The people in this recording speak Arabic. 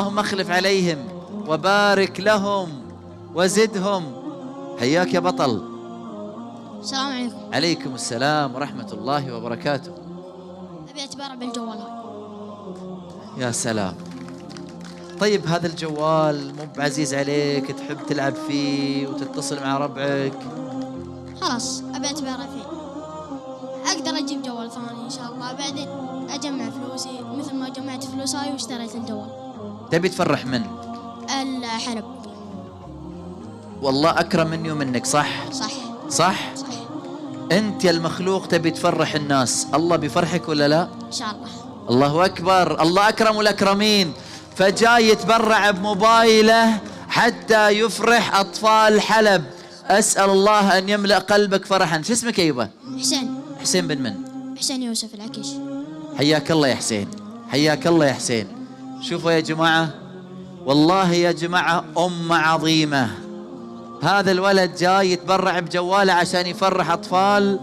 اللهم اخلف عليهم وبارك لهم وزدهم. حياك يا بطل. السلام عليكم. عليكم السلام ورحمة الله وبركاته. أبي أتبرع بالجوال. يا سلام. طيب هذا الجوال مو بعزيز عليك؟ تحب تلعب فيه وتتصل مع ربعك؟ خلاص أبي أتبرع فيه. أقدر أجيب جوال ثاني إن شاء الله بعدين أجمع فلوسي مثل ما جمعت فلوس هاي واشتريت الجوال. تبي تفرح من؟ الحلب. والله أكرم مني ومنك. صح؟ صح. صح؟ صح. أنت يا المخلوق تبي تفرح الناس، الله بيفرحك ولا لا؟ إن شاء الله. الله أكبر، الله أكرم الأكرمين. فجاي يتبرع بموبايله حتى يفرح أطفال حلب. أسأل الله أن يملأ قلبك فرحا. شو اسمك أيوبا؟ حسين. حسين بن من؟ حسين يوسف العكيش. حياك الله يا حسين، حياك الله يا حسين. شوفوا يا جماعة، والله يا جماعة أمة عظيمة. هذا الولد جاي يتبرع بجواله عشان يفرح أطفال